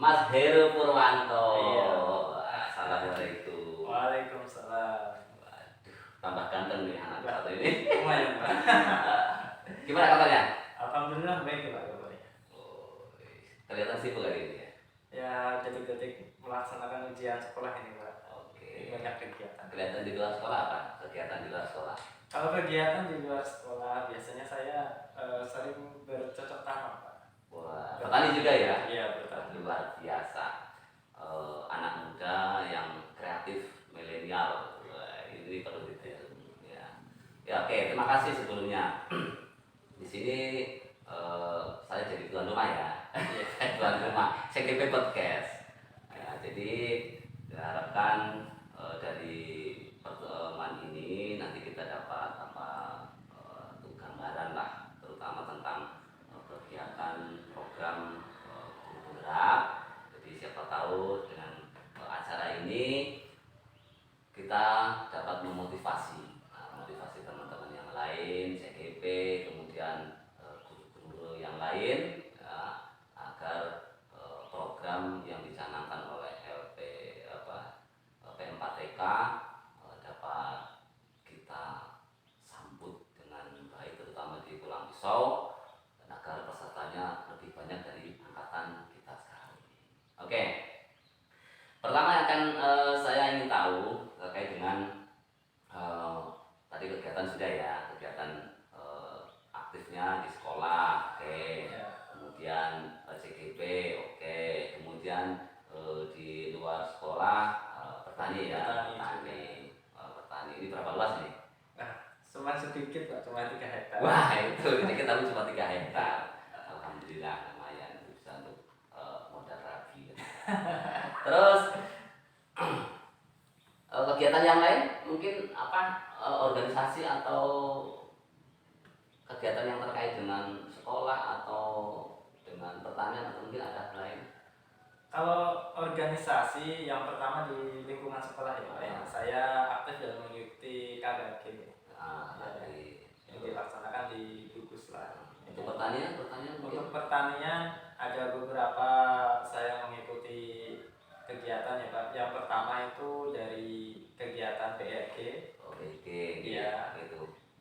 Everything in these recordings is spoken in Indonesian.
Mas Heru Purwanto. Iya. Assalamualaikum. Waalaikumsalam. Waduh, tambah ganteng nih anak satu ini. Lumayan, Pak. Gimana kabarnya? Alhamdulillah baik, Pak, kabarnya. Oh, kelihatan sibuk hari ini ya. Ya, detik-detik melaksanakan ujian sekolah ini, Pak. Oke. Banyak kegiatan. Kelihatan di luar sekolah apa? Kegiatan di luar sekolah. Kalau kegiatan di luar sekolah, biasanya saya sering bercocok tanam, Pak. Wah, petani juga ya? Iya, bertani. Luar biasa. Anak muda yang kreatif, milenial. Wah, ini perlu ditiru. Ya. Ya, oke, terima kasih sebelumnya. Di sini saya jadi tuan rumah ya. Tuan rumah CGP Podcast. Ya, jadi diharapkan dari pertemuan ini nanti kita dapat gambaran lah, terutama tentang kegiatan program guru penggerak. Jadi siapa tahu dengan acara ini kita dapat memotivasi teman-teman yang lain, CGP, kemudian guru-guru yang lain ya, agar program yang dicanangkan oleh P4TK dapat kita sambut dengan baik, terutama di Pulang Pisau, dan agar pesertanya lebih banyak dari angkatan kita sekarang ini. Oke, pertama yang akan saya ingin tahu terkait dengan tadi kegiatan sudah ya, kegiatan aktifnya di sekolah, oke. Kemudian CGP, oke. Kemudian di luar sekolah bertani ya, bertani. Ini berapa luas nih? Cuma sedikit, Pak, cuma 3 hektar. Wah, itu sedikit tapi cuma 3 hektar. Alhamdulillah, lumayan bisa untuk modal rabi. Terus kegiatan yang lain mungkin organisasi atau kegiatan yang terkait dengan sekolah atau dengan pertanian atau mungkin ada hal lain? Kalau organisasi yang pertama di lingkungan sekolah ya, Pak, ya. Saya aktif dalam mengikuti KBG. Yang dilaksanakan di Gugus lah. Untuk pertanian Untuk pertanian ada beberapa saya mengikuti kegiatan ya, Pak. Yang pertama itu dari kegiatan PRG. Iya,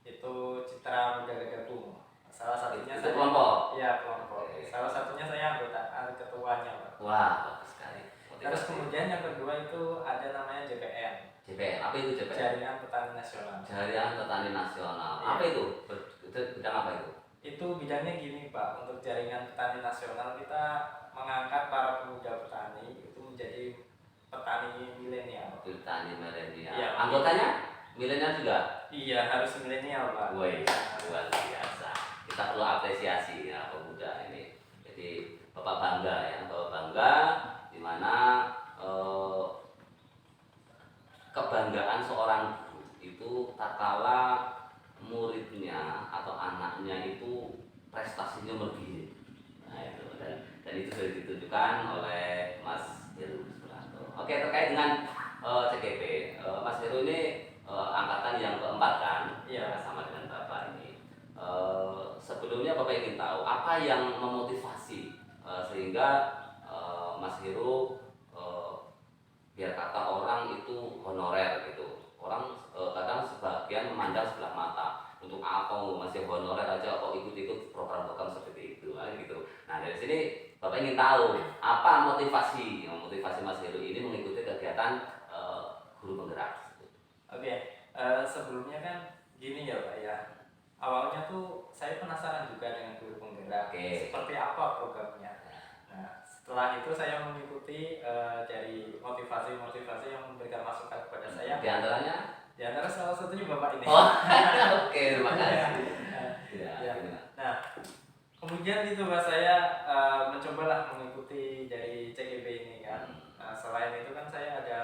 itu Citra Muda Gabung. Salah satunya itu saya kelompok. Iya, kelompok. Salah satunya saya anggota ketuanya, Pak. Wah, bagus sekali. Terus kemudian yang kedua itu ada namanya JPN. JPN, apa itu JPN? Jaringan Petani Nasional. Jaringan Petani Nasional. Iya. Apa itu? Bidang apa itu? Itu bidangnya gini, Pak. Untuk Jaringan Petani Nasional kita mengangkat para pemuda petani itu menjadi petani milenial. Petani milenial. Iya. Anggotanya milenial juga? Iya, harus milenial, Pak. Woi, luar biasa. Kita perlu apresiasi ya pemuda ini. Jadi Bapak bangga ya, Bapak bangga di mana kebanggaan seorang guru itu tak kala muridnya atau anaknya itu prestasinya melebihi. Nah, itu dan itu sudah ditunjukkan oleh Mas Heru Purwanto. Oke, terkait dengan CGP, Mas Heru ini angkatan yang keempat kan? Iya. Sama dengan Bapak ini. Sebelumnya Bapak ingin tahu apa yang memotivasi sehingga Mas Heru biar kata orang itu honorer gitu. Orang kadang sebagian memandang sebelah mata, untuk apa masih honorer aja kok ikut-ikut program-program seperti itu gitu. Nah, dari sini Bapak ingin tahu apa motivasi Mas Heru ini mengikuti kegiatan guru penggerak. Oke, sebelumnya kan gini ya, Pak ya. Awalnya tuh saya penasaran juga dengan guru penggerak. Oke. Seperti apa programnya. Nah, setelah itu saya mengikuti dari motivasi-motivasi yang memberikan masukan kepada saya. Di antaranya? Di antara salah satunya Bapak ini. Oh, oke, terima kasih. Ya. Nah, kemudian itu Pak, saya mencobalah mengikuti dari CGP ini kan. Nah, selain itu kan saya ada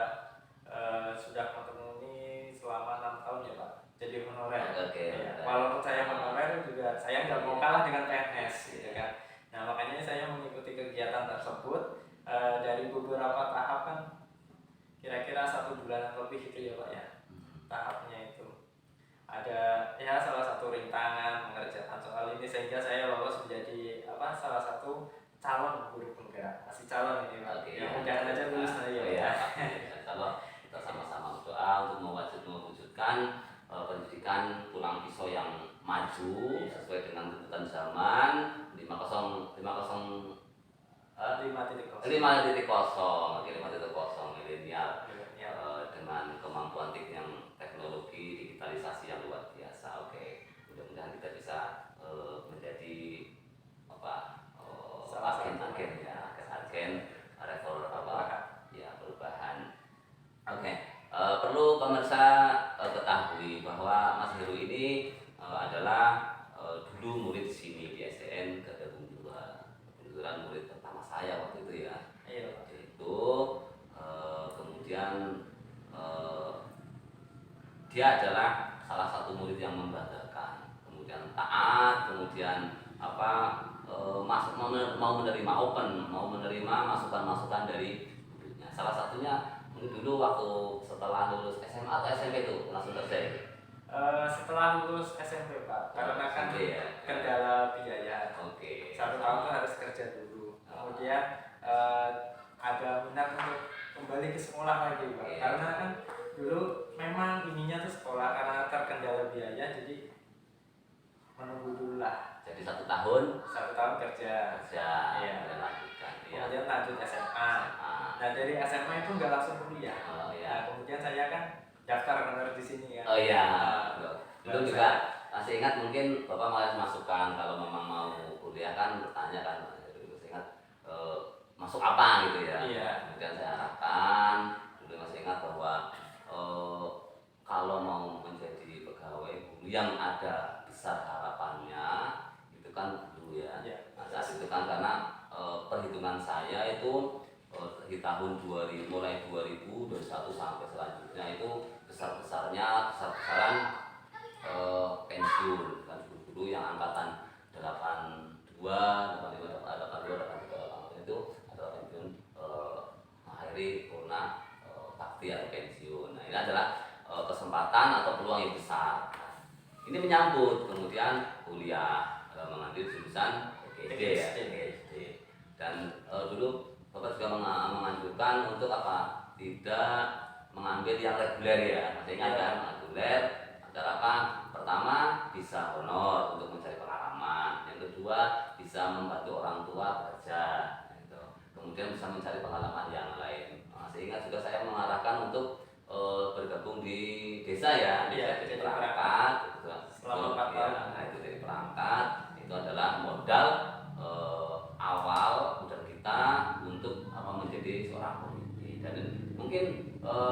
sudah menemui selama 6 tahun ya, Pak, jadi honorer. Oke. Ya, walaupun saya honorer juga saya nggak mau kalah dengan PNS gitu kan. Nah, makanya saya mengikuti kegiatan tersebut dari beberapa tahap kan, kira-kira 1 bulanan lebih itu ya, Pak ya. Tahapnya itu ada ya salah satu rintangan mengerjakan soal ini sehingga saya lolos menjadi salah satu calon guru penggerak. juga masih calon ini Pak. Oke, Ya ya. mudahan aja lulus nanti ya. Oh, ya, pasti. Insya Allah kita sama-sama berdoa untuk mewujudkan pendidikan tulang pisau yang maju sesuai dengan tuntutan zaman 5.0 milenial dengan kemampuan teknologi digitalisasi yang luar biasa. Oke, mudah-mudahan kita bisa menjadi agen perubahan. Oke, perlu pemirsa ketahui bahwa Mas Heru ini adalah dulu murid di sini di SDN Gadabung 2. Kebetulan murid pertama saya waktu itu ya. Iya Pak. Itu kemudian dia adalah salah satu murid yang membanggakan, kemudian taat, kemudian mau menerima masukan-masukan dari gurunya. Salah satunya mungkin dulu waktu setelah lulus SMA atau SMP itu langsung terjadi. Setelah lulus SMP Pak, karena kan kendala biaya. Oke. 1 tahun tuh harus kerja dulu. Kemudian ada minat untuk kembali ke sekolah lagi Pak. Karena kan dulu memang ininya tuh sekolah, karena terkendala biaya jadi menunggu dulu lah. Jadi 1 tahun kerja. Iya. Lanjutkan. Kemudian lanjut SMA. Nah dari SMA itu nggak langsung kuliah. Nah kemudian saya kan daftar benar di sini ya. Oh iya. Itu juga masih ingat, mungkin Bapak malah masukan kalau memang mau kuliah kan bertanya kan, jadi masih ingat masuk apa gitu ya. Iya. Kemudian saya arahkan, dulu masih ingat bahwa kalau mau menjadi pegawai guru yang ada besar harapannya itu kan dulu ya. Nah, saat itu kan karena perhitungan saya itu di tahun 2000, mulai 2021 sampai selanjutnya itu besar-besaran pensiun kan, guru-guru yang angkatan 82, 85, 83 itu adalah pensiun mengakhiri purna bakti atau pensiun. Nah, ini adalah kesempatan atau peluang yang besar. Ini menyambut kemudian kuliah mengambil jurusan PhD. Dan dulu Bapak juga menganjurkan untuk tidak mengambil yang reguler ya, maksudnya kan reguler agar pertama bisa honor untuk mencari pengalaman, yang kedua bisa membantu orang tua bekerja, gitu. Kemudian bisa mencari pengalaman yang lain. Sehingga juga saya mengarahkan untuk bergabung di desa ya, jadi perangkat gitu. Selama 4 tahun. Nah, itu jadi perangkat itu adalah modal awal kita untuk menjadi seorang pemimpin. Dan mungkin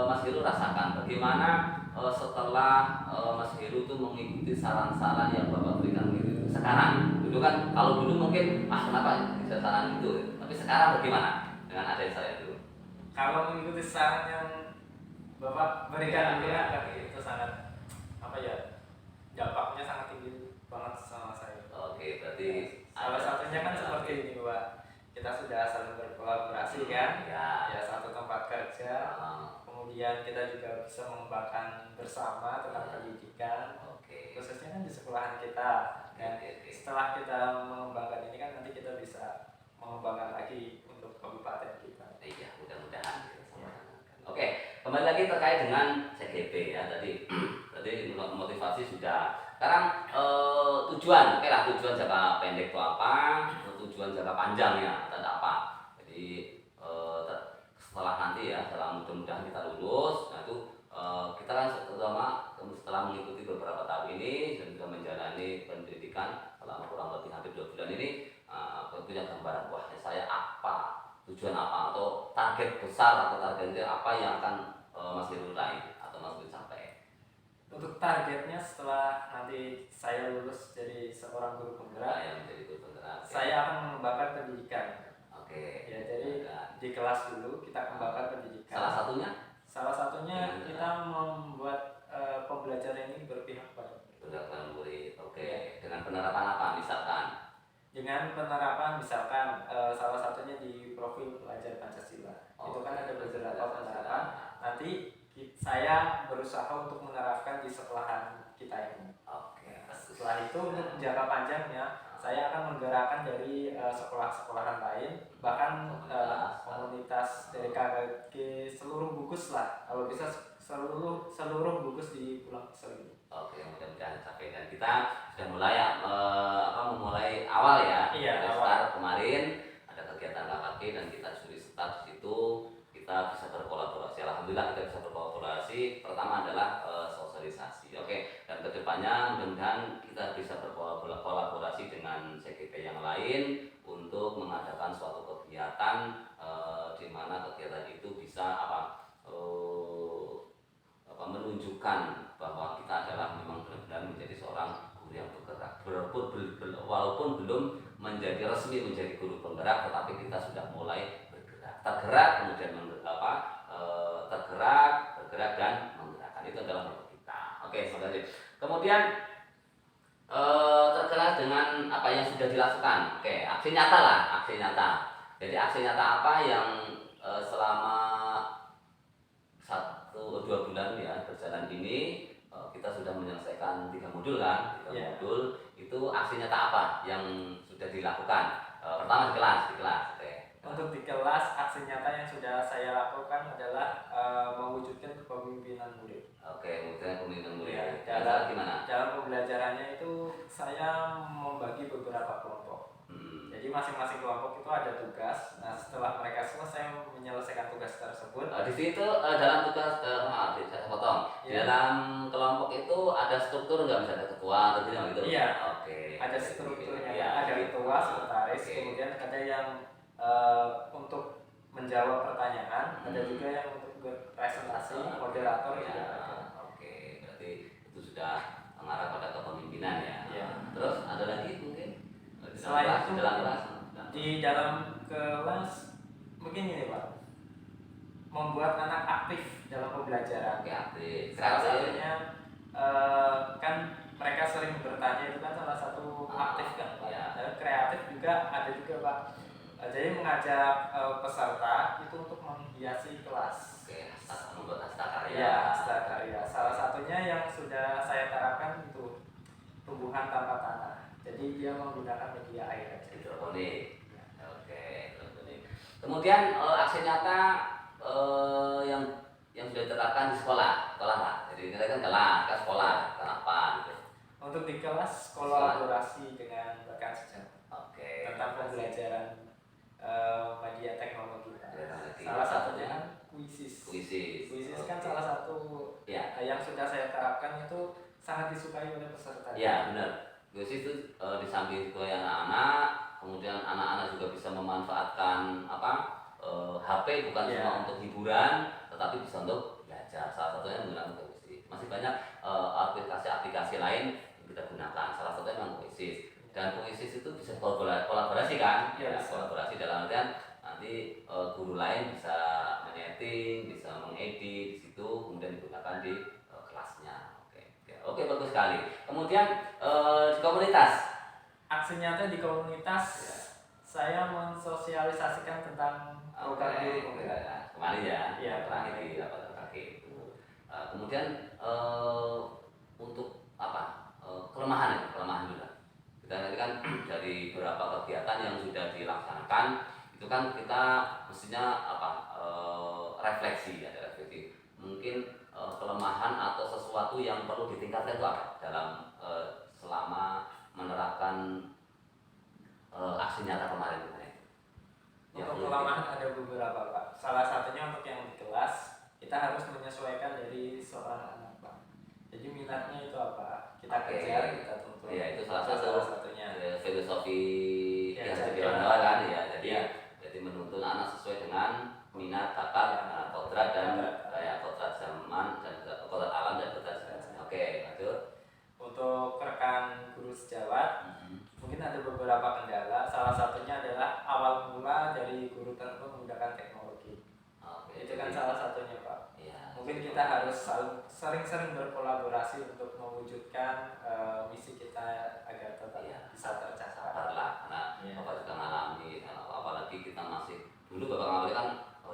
Mas Heru rasakan bagaimana setelah Mas Heru itu mengikuti saran-saran yang Bapak berikan gitu. Sekarang, dulu kan kalau dulu mungkin kenapa bisa saran itu, tapi sekarang bagaimana dengan adanya saya dulu? Kalau mengikuti saran yang Bapak berikan dulu itu sangat dampaknya sangat tinggi banget sama saya. Oke, berarti salah satunya kan seperti ini Pak, kita sudah saling berkolaborasi kan, ya satu tempat kerja, kemudian kita juga bisa mengembangkan bersama tentang pendidikan, khususnya kan di sekolahan kita. Dan setelah kita mengembangkan ini kan nanti kita bisa mengembangkan lagi untuk kabupaten kita. Iya, mudah-mudahan. Oke, kembali lagi terkait dengan CGP ya tadi. Tadi motivasi sudah. Sekarang tujuan jangka pendek itu apa? Tujuan jangka panjangnya ada apa? Jadi setelah nanti ya, mudah-mudahan kita lulus, nah itu kita kan setelah mengikuti beberapa tahun ini dan juga menjalani pendidikan selama kurang lebih hampir 2 bulan ini, punya gambaran saya apa, tujuan apa atau target besar atau target apa yang akan Mas Heru raih atau Mas Heru capai. Untuk targetnya setelah nanti saya lulus jadi seorang guru penggerak, saya akan mengembangkan pendidikan. Oke. Ya, jadi di kelas dulu kita kembangkan pendidikan. Salah satunya kita membuat pembelajaran ini berpihak pada murid. Oke. Dengan penerapan apa misalkan? Dengan penerapan misalkan salah satunya di profil pelajar Pancasila. Itu kan ada beberapa penerapan. Nanti saya berusaha untuk menerapkan di sekolahan kita ini. Oke. Setelah itu untuk jangka panjangnya saya akan menggerakkan dari sekolah-sekolahan lain, bahkan bungkus lah, kalau bisa seluruh bungkus di Pulang Pisau ini. Oke, mudah-mudahan capai, dan kita sudah mulai memulai awal ya. Iya, Dari awal. start kemarin ada kegiatan KKP dan kita sudah start di situ, kita bisa berkolaborasi. Alhamdulillah kita bisa berkolaborasi. Pertama adalah sosialisasi. Oke, dan kedepannya mudah-mudahan kita bisa berkolaborasi dengan CGP yang lain untuk mengadakan suatu kegiatan di mana kegiatan itu bisa menunjukkan bahwa kita adalah memang benar-benar menjadi seorang guru yang bergerak, walaupun belum menjadi resmi menjadi guru penggerak, tetapi kita sudah mulai tergerak, kemudian bergerak dan menggerakkan. Itu adalah menurut kita. Oke, terima kasih. Kemudian tergerak dengan apa yang sudah dilakukan. Oke, aksi nyata lah, aksi nyata. Jadi aksi nyata apa yang selama 1-2 bulan ya berjalan ini, kita sudah menyelesaikan 3 modul kan, 3 modul. Itu aksi nyata apa yang sudah dilakukan? Pertama di kelas. Oke. Untuk di kelas, aksi nyata yang sudah saya lakukan adalah mewujudkan kepemimpinan murid. Oke, mewujudkan kepemimpinan murid. Ya, gimana? Dalam pembelajarannya itu saya membagi beberapa kelompok. Jadi masing-masing kelompok itu ada tugas. Nah, setelah mereka selesai menyelesaikan tugas tersebut, Di situ dalam tugas, maaf saya potong. Di dalam kelompok itu ada struktur nggak, misalnya ketua atau tidak gitu? Iya. Oke. Ada strukturnya. Ya, ada ketua, sekretaris, oke. kemudian ada yang untuk menjawab pertanyaan, ada juga yang untuk berpresentasi, moderator ya. juga ada. Oke, berarti itu sudah mengarah pada kepemimpinan ya. Ya. Terus ada lagi mungkin? Selain itu, di dalam kelas mungkin ini Pak, membuat anak aktif dalam pembelajaran. Oke, aktif. Salah satunya kan mereka sering bertanya, itu kan salah satu aktif kan Pak. Ya. Kreatif juga ada juga Pak. Jadi mengajak peserta itu untuk menghiasi kelas. Oke, membuat hasta Ya, hasta karya. Salah satunya yang sudah saya terapkan itu tumbuhan tanpa tanah. Jadi dia menggunakan media air. Hidroponik. Oke, hidroponik. Kemudian aksi nyata yang sudah diterapkan di sekolah lah. Jadi kita kan kelas, sekolah, kenapa gitu. Untuk di kelas kolaborasi dengan rekan sejawat. Oke. Tentang pembelajaran media teknologi. Salah satunya kan kuisis. Kuisis kan salah satu yang sudah saya terapkan, itu sangat disukai oleh peserta. Iya, benar. Kuisis itu di samping disukai anak-anak, kemudian anak-anak juga bisa memanfaatkan HP bukan cuma untuk hiburan, tetapi bisa untuk belajar. Salah satunya menggunakan kuisis. Masih banyak aplikasi-aplikasi lain yang kita gunakan. Salah satunya memang kuisis. Dan kuisis itu bisa kolaborasi kan? Ya, kolaborasi dalam artian nanti guru lain bisa menyeting, bisa mengedit di situ, kemudian digunakan di kelasnya. Oke, bagus sekali. Kemudian di komunitas. Aksi nyata di komunitas, saya mensosialisasikan tentang program guru penggerak. Kemarin ya, terakhir di rapat KKP itu. Kemudian untuk kelemahan juga. Kita nanti kan dari beberapa kegiatan yang sudah dilaksanakan itu kan kita mestinya refleksi. Mungkin kelemahan atau sesuatu yang perlu ditingkatkan itu apa dalam selama menerapkan aksi nyata kemarin. Untuk kelemahan ada beberapa Pak. Salah satunya untuk yang di kelas, kita harus menyesuaikan dari seorang anak Pak. Jadi minatnya itu apa? Kita kejar, kita tuntut. Iya, itu salah satunya. Filosofi yang kan ya. Jadi menuntun anak sesuai dengan minat, bakat, kodrat dan kodrat zaman dan kodrat alam dan kodrat zaman. Oke, lanjut. Untuk rekan guru sejawat, mungkin ada beberapa kendala. Salah satunya adalah awal mula dari guru tersebut menggunakan teknologi. Itu kan salah satunya Pak. Mungkin kita harus sering-sering berkolaborasi untuk mewujudkan misi kita agar tetap bisa tercapai. Karena Bapak juga mengalami, apalagi kita masih dulu Bapak ngalami kan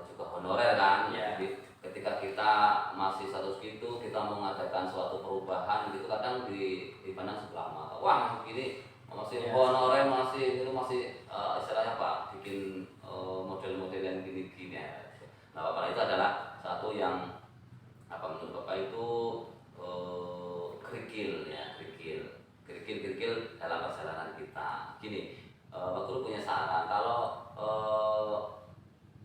juga honorer kan. Jadi ketika kita masih status gitu, kita mengadakan suatu perubahan gitu, kadang dipandang sebelah mata. Wah, masih gini, masih honorer, masih istilahnya bikin model-model yang gini-gini ya. Nah, Bapak itu adalah salah sesuatu yang apa menurut Bapak itu kerikil ya, kerikil dalam perjalanan kita. Gini, Pak Guru punya saran, kalau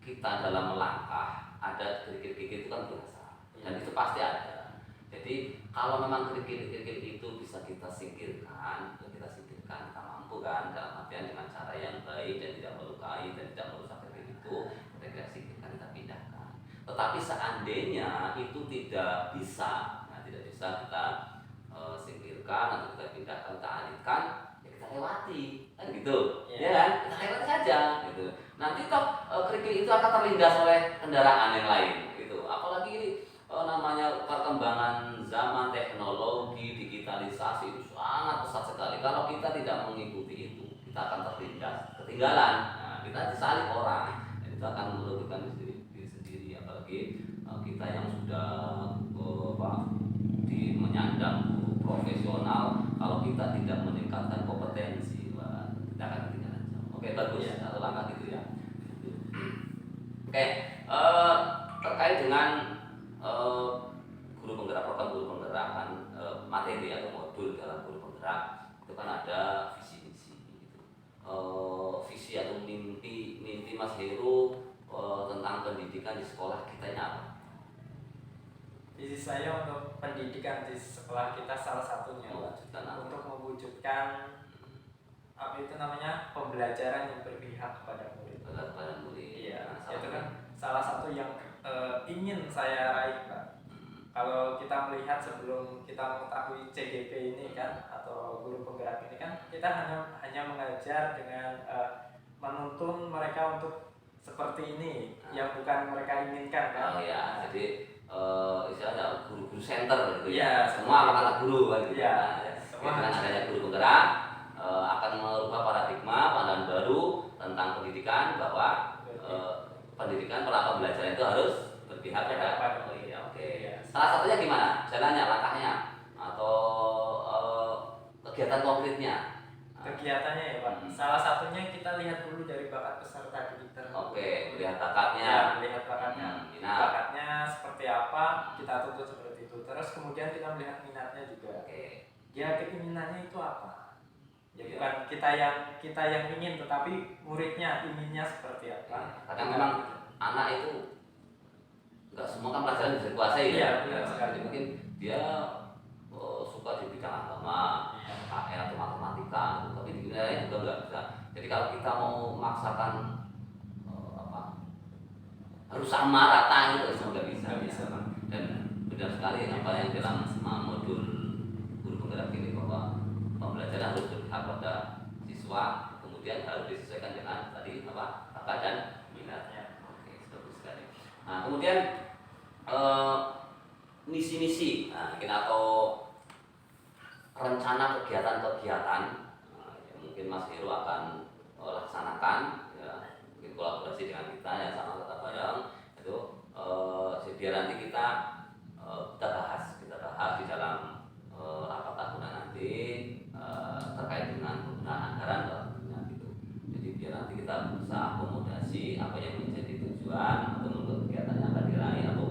kita dalam melangkah ada kerikil-kerikil itu kan biasa dan itu pasti ada. Jadi kalau memang kerikil-kerikil itu bisa kita singkirkan, kita mampu kan, dalam artian dengan cara yang baik dan tidak melukai dan tidak merusak kerikil itu, kita singkirkan, kita pindahkan. Tetapi seandainya itu tidak bisa, tidak bisa kita singkirkan atau kita pindahkan, kita alihkan, ya kita lewati, kan gitu, ya kan? Kita lewati saja, gitu. Nanti toh kerikil itu akan terlindas oleh kendaraan yang lain, gitu. Apalagi namanya perkembangan zaman, teknologi, digitalisasi itu sangat pesat sekali. Kalau kita tidak mengikuti itu, kita akan terlindas, ketinggalan. Nah, kita disalip orang, dan itu akan merugikan diri sendiri. Apalagi kita yang sudah menyandang guru profesional, kalau kita tidak meningkatkan kompetensi, kita akan ketinggalan jauh. Oke, bagus, satu langkah gitu ya. Oke, terkait dengan guru penggerak, program guru penggerak kan, materi atau modul dalam guru penggerak itu kan ada visi misi gitu. Visi atau mimpi Mas Heru tentang pendidikan di sekolah kita ini apa? Visi saya untuk pendidikan di sekolah kita salah satunya untuk mewujudkan apa itu namanya, pembelajaran yang berpihak kepada murid. Iya, itu kan salah satu yang ingin saya raih, Pak. Kalau kita melihat sebelum kita mengetahui CGP ini kan, atau guru penggerak ini kan, kita hanya mengajar dengan menuntun mereka untuk seperti ini, yang bukan mereka inginkan kan. Oh ya, jadi istilahnya guru-guru center gitu ya. Semua anak-anak guru kan gitu. Ya, dengan adanya guru penggerak akan merubah paradigma pandangan baru tentang pendidikan, bahwa pendidikan pola pembelajaran itu harus berpihak pada. Oh iya, oke. Salah satunya gimana? Jalannya, langkahnya, atau kegiatan konkretnya? Kegiatannya ya Pak. Salah satunya kita lihat dulu dari bakat peserta didik tersebut. Oke, melihat bakatnya. Ya, melihat bakatnya. Bakatnya seperti apa, kita tuntut seperti itu. Terus kemudian kita melihat minatnya juga. Oke. Dia keinginannya itu apa? Ya bukan kita yang ingin, tetapi muridnya inginnya seperti apa. Kadang memang anak itu nggak semua kan pelajaran bisa dikuasai ya. Jadi mungkin dia suka di bidang agama, KL atau matematika, tapi di bidang lain juga nggak bisa. Jadi kalau kita mau memaksakan harus sama rata itu nggak bisa. Dan benar sekali apa yang dalam modul guru penggerak ini, bahwa pembelajaran harus berpihak pada siswa, kemudian harus disesuaikan dengan tadi bakat dan minatnya. Oke, bagus sekali. Nah, kemudian misi-misi, mungkin atau rencana kegiatan-kegiatan yang mungkin Mas Heru akan laksanakan, ya, mungkin kolaborasi dengan kita ya, sama Kota Bareng itu, biar nanti kita bahas di dalam rapat tahunan nanti terkait dengan penggunaan anggaran tentunya gitu. Jadi biar nanti kita bisa akomodasi apa yang menjadi tujuan atau menurut kegiatan yang akan diraih, atau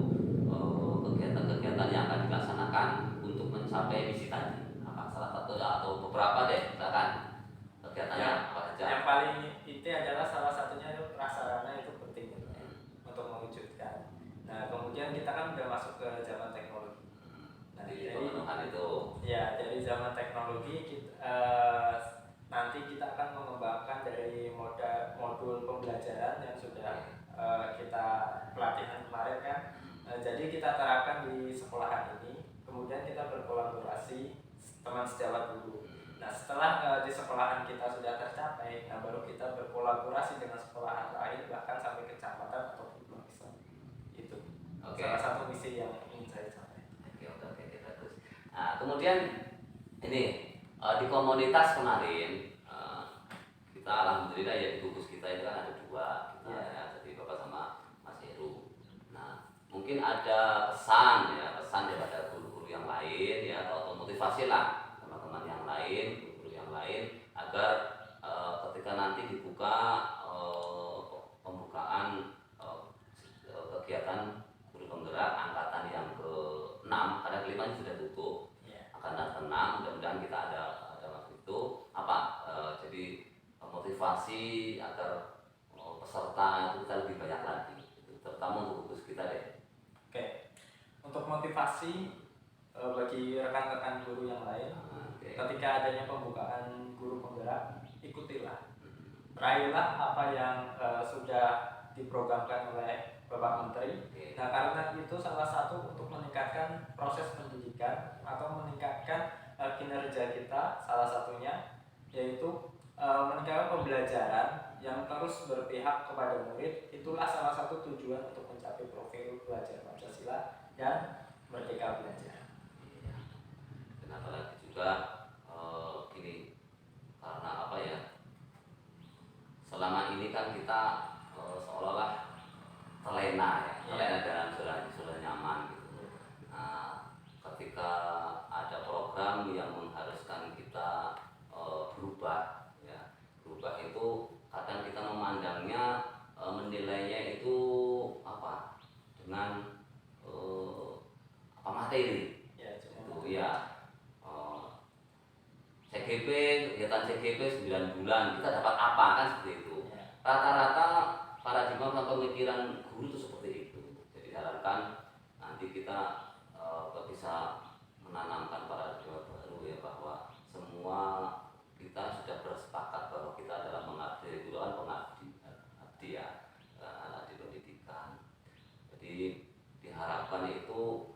kegiatan-kegiatan yang akan dilaksanakan untuk mencapai misi tadi. Salah satu atau beberapa deh, misalkan kegiatannya apa saja. Yang paling inti adalah salah satunya itu prasarana itu penting untuk mewujudkan. Nah, kemudian kita kan udah masuk ke zaman teknologi. Nah, dari zaman teknologi nanti kita akan mengembangkan dari modul pembelajaran yang sudah kita pelatihan kemarin kan. Jadi kita terapkan di sekolahan ini, kemudian kita berkolaborasi teman sejawat guru. Nah, setelah di sekolahan kita sudah tercapai, baru kita berkolaborasi dengan sekolahan lain, bahkan sampai kecamatan atau desa. Itu salah satu misi yang ingin saya capai. Oke, bagus. Nah, kemudian ini di komunitas kemarin kita alhamdulillah ya, di gugus kita itu kan ada 2 ya, jadi Bapak sama Mas Heru. Nah, mungkin ada pesan daripada guru-guru yang lain ya, atau motivasi lah teman-teman yang lain, guru-guru yang lain, agar ketika nanti dibuka pembukaan kegiatan guru penggerak motivasi bagi rekan-rekan guru yang lain. Oke. Ketika adanya pembukaan guru penggerak, ikutilah, raihlah apa yang sudah diprogramkan oleh Bapak Menteri. Oke. Nah, karena itu salah satu untuk meningkatkan proses pendidikan atau meningkatkan kinerja kita, salah satunya yaitu meningkatkan pembelajaran yang terus berpihak kepada murid. Itulah salah satu tujuan untuk mencapai profil belajar Pancasila dan Merdeka Belajar. Iya. Dan apalagi juga gini, karena apa ya, selama ini kan kita seolah-olah terlena ya, terlena dalam zona nyaman gitu. Nah, ketika ada program yang mengharuskan kita berubah ya, berubah itu kadang kita memandangnya, menilainya itu apa, dengan apa, materi Ya, itu cuma ya. CGP, kegiatan CGP 9 bulan kita dapat apa, kan seperti itu. ya. Rata-rata paradigma dan pemikiran guru itu seperti itu. Jadi diharapkan nanti kita bisa menanamkan paradigma baru ya, bahwa semua kita sudah bersepakat bahwa kita adalah mengabdi, itu kan pengabdi ya, di pendidikan. Jadi diharapkan itu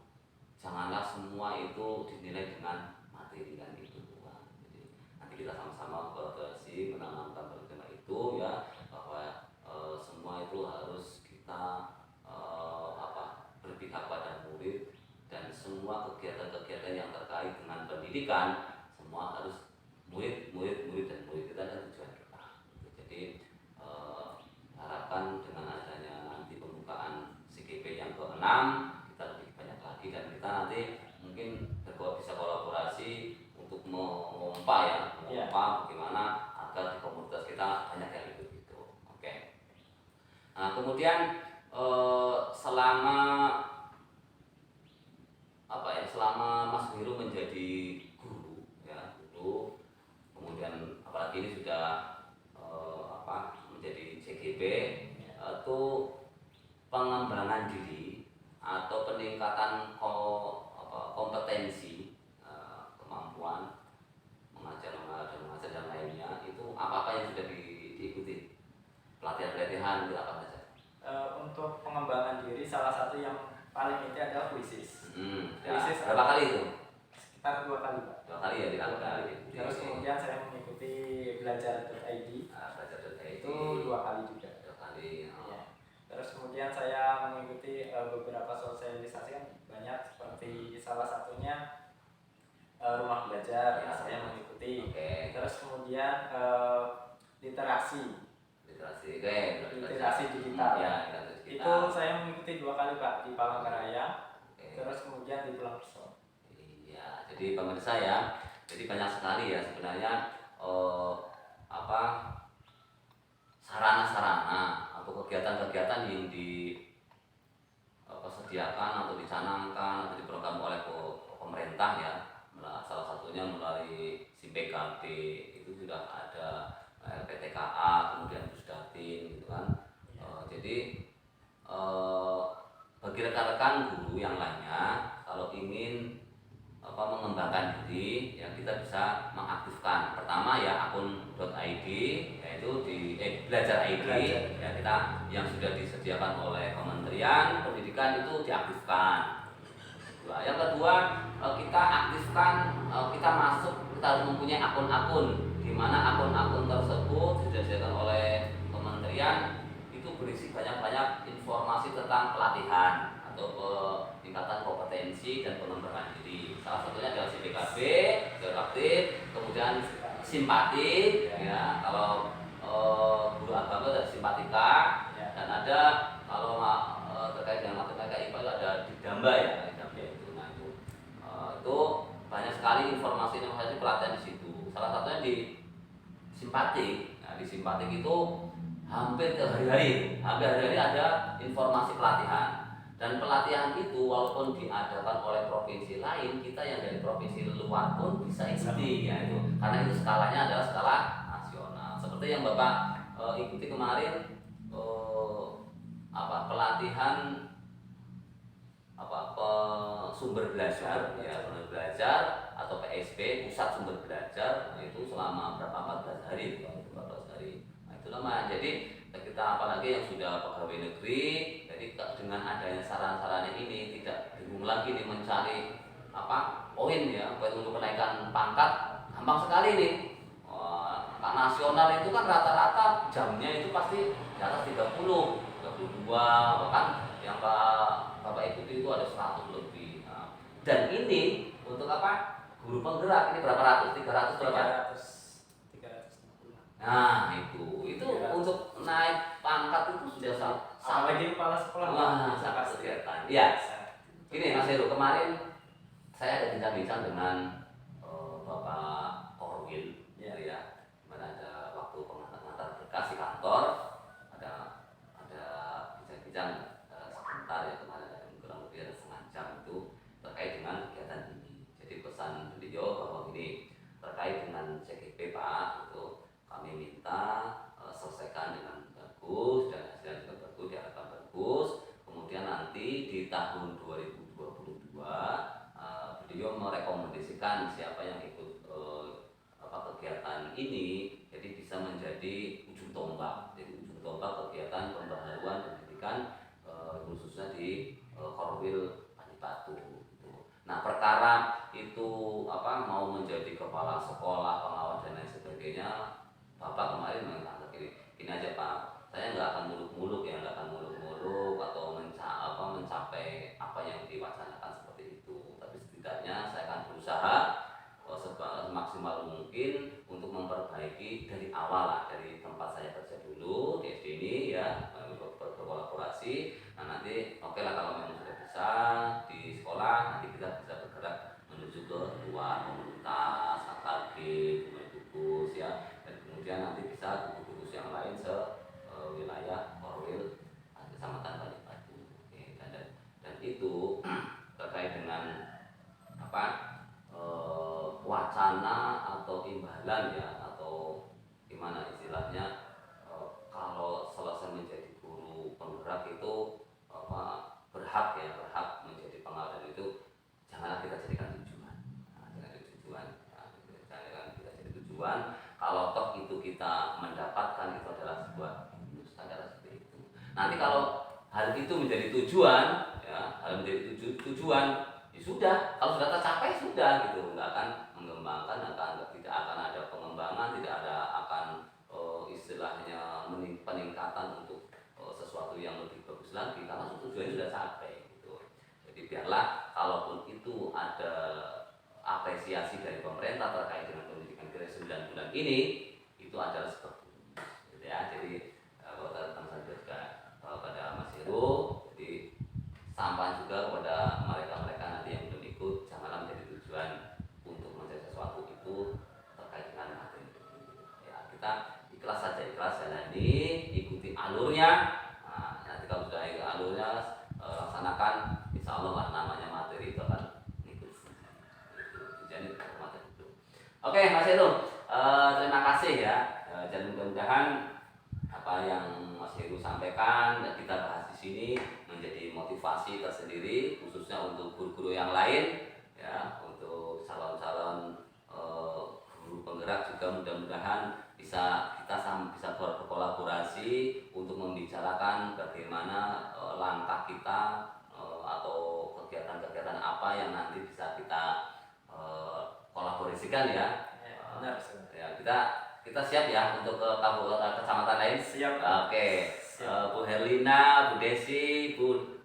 janganlah semua itu dinilai dengan materi kan itu. Jadi nanti kita sama-sama kolaborasi menanamkan paradigma itu ya, bahwa semua itu harus kita berpihak pada murid, dan semua kegiatan-kegiatan yang terkait dengan pendidikan semua harus murid dan murid kita, dan tujuan kita. Jadi harapkan dengan adanya nanti pembukaan CGP yang ke-6 kita lebih banyak lagi, dan kita nanti mungkin bisa kolaborasi untuk mengompa bagaimana agar di komunitas kita banyak yang ikut gitu. Oke. Nah, kemudian selama Mas Wiru menjadi guru ya, kemudian apalagi ini sudah menjadi CGP, itu pengembangan diri atau peningkatan kompetensi, kemampuan mengajar dan lainnya, itu apa yang sudah diikuti, pelatihan itu apa saja? Untuk pengembangan diri salah satu yang paling inti adalah puisis. Puisis berapa kali itu? Sekitar 2 kali, Pak. 2 kali ya, dilakukan. Terus kemudian saya mengikuti belajar.id. Belajar.id itu 2 kali juga. 2 kali. Ya. Terus kemudian saya mengikuti beberapa sosialisasi yang banyak, seperti salah satunya rumah belajar Ya, saya mengikuti. Oke. Terus kemudian literasi digital. Ya, Itu saya mengikuti 2 kali, Pak, di Palangkaraya. Oke. Terus kemudian di Pulang Pisau. Iya, jadi pemirsa ya, jadi banyak sekali ya sebenarnya sarana-sarana atau kegiatan-kegiatan yang disediakan atau dicanangkan atau diprogram oleh pemerintah ya. Salah satunya melalui SIMPKB itu sudah ada LPTKA, kemudian Pusdatin gitu kan. Jadi bagi rekan-rekan guru yang lainnya, kalau ingin mengembangkan diri ya, kita bisa mengaktifkan pertama ya akun.id, yaitu di belajar.id ya, kita yang sudah disediakan oleh Kementerian Pendidikan itu diaktifkan. Yang kedua, kita aktifkan, kita harus mempunyai akun-akun, di mana akun-akun tersebut sudah disediakan oleh Kementerian, itu berisi banyak-banyak informasi tentang pelatihan atau peningkatan kompetensi dan pengembangan diri. Salah satunya adalah CPKB, aktif, kemudian simpati, ya, kalau guru agama ada simpatika, dan ada kalau terkait dengan matematika IPA itu ada didamba ya, itu. Nah itu banyak sekali informasi pelatihan di situ. Salah satunya di simpatik. Nah di simpatik itu hampir hari-hari ada informasi pelatihan. Dan pelatihan itu walaupun diadakan oleh provinsi lain, kita yang dari provinsi luar pun bisa ikuti ya itu. Karena itu skalanya adalah skala nasional. Seperti yang Bapak ikuti kemarin pelatihan sumber belajar ya, sumber belajar atau PSB, pusat sumber belajar. Nah, itu selama berapa 14 hari, 14 hari. Nah, itu namanya. Jadi kita apalagi yang sudah pegawai negeri, jadi dengan adanya saran-saran ini tidak bingung lagi nih mencari poin ya, poin untuk kenaikan pangkat, gampang sekali nih. Pak nasional itu kan rata-rata jamnya itu pasti di atas 30, 32, bahkan yang Bapak ikuti itu ada 100 lebih. Nah, dan ini untuk guru penggerak ini berapa ratus? 300 berapa? 360. Nah, itu untuk naik pangkat itu sudah apalagi kepala sekolah. Sangat kelihatan. Iya. Ini Mas Heru, kemarin saya ada bincang-bincang dengan Bapak Korwil ya. Mana ada waktu pengantar berkas di kantor, ada bincang-bincang sebentar ya, kemarin kurang lebih ada setengah jam itu terkait dengan kegiatan ini. Jadi pesan beliau bahwa ini terkait dengan CGP Pak, itu kami minta selesaikan dengan bagus dan hasilnya juga bagus, diharapkan bagus. Kemudian nanti di tahun 2022 beliau merekomendasikan siapa yang ikut kegiatan ini, jadi bisa menjadi ujung tombak. Jadi ujung tombak kegiatan pembaharuan pendidikan khususnya di Korwil Pati-Batu. Nah, perkara itu mau menjadi kepala sekolah, pengawas dan lain sebagainya, Bapak kemarin mengatakan gini aja Pak, saya nggak akan muluk-muluk ya, nggak akan muluk-muluk atau mencapai apa yang diwacanakan seperti itu. Tapi setidaknya saya akan berusaha semaksimal mungkin untuk memperbaiki dari awal lah, dari tempat saya kerja dulu di SD ini ya, berkolaborasi. Nah nanti oke lah kalau memang sudah bisa di sekolah, nanti kita bisa bergerak menuju ke luar komunitas, AKG, gugus ya, dan kemudian nanti bisa gugus yang lain wilayah Korwil, Kecamatan Pati-Batu. Dan itu terkait dengan wacana atau imbalan ya, atau gimana istilahnya, kalau selesai menjadi guru penggerak itu berhak menjadi pengawas, itu janganlah kita jadikan tujuan. Jangan kita jadi tujuan. Kalau toh itu kita mendapatkan, itu adalah sebuah standar seperti itu. Nanti kalau hal itu menjadi tujuan ya, tujuan ya sudah, kalau sudah tercapai sudah gitu, nggak akan mengembangkan, tidak akan ada pengembangan, tidak ada akan istilahnya peningkatan untuk sesuatu yang lebih bagus lagi, karena tujuannya sudah capai gitu. Jadi biarlah kalaupun itu ada apresiasi dari pemerintah terkait dengan pendidikan kita 9 bulan ini, itu adalah seperti itu gitu ya. Jadi kalau tentang juga pada Mas Heru, jadi sampaikan juga kepada mereka nanti yang belum ikut, janganlah menjadi tujuan untuk menjadi sesuatu itu terkait dengan materi ya. Kita ikhlas jalani, ikuti alurnya. Nah, nanti kalau sudah ikut alurnya, laksanakan, insya Allah lah namanya materi itu akan ikut. Jadi materi itu. Oke Mas Heru, terima kasih ya. Dan mudah-mudahan apa yang Mas Heru sampaikan dan kita bahas di sini menjadi motivasi tersendiri, khususnya untuk guru-guru yang lain ya, untuk calon-calon guru penggerak juga. Mudah-mudahan kita bisa berkolaborasi untuk membicarakan bagaimana langkah kita atau kegiatan-kegiatan apa yang nanti bisa kita kolaborasikan ya. Benar. Ya, kita siap ya untuk ke kecamatan lain. Siap. Oke. Bu Herlina, Bu Desi, Bu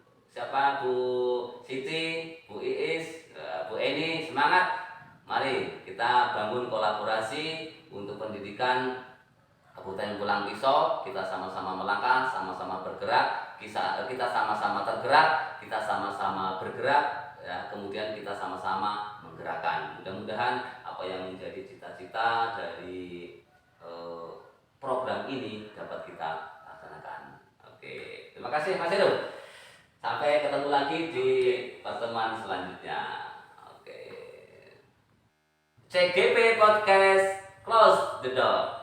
Siti, Bu Iis, Bu Eni, semangat. Mari kita bangun kolaborasi untuk pendidikan Kabupaten Pulang Pisau. Kita sama-sama melangkah, sama-sama bergerak, kita sama-sama tergerak, kita sama-sama bergerak ya, kemudian kita sama-sama menggerakkan. Mudah-mudahan apa yang menjadi cita-cita dari program ini dapat kita laksanakan. Oke, terima kasih Mas Heru. Sampai ketemu lagi di pertemuan selanjutnya. Oke. CGP Podcast, close the door.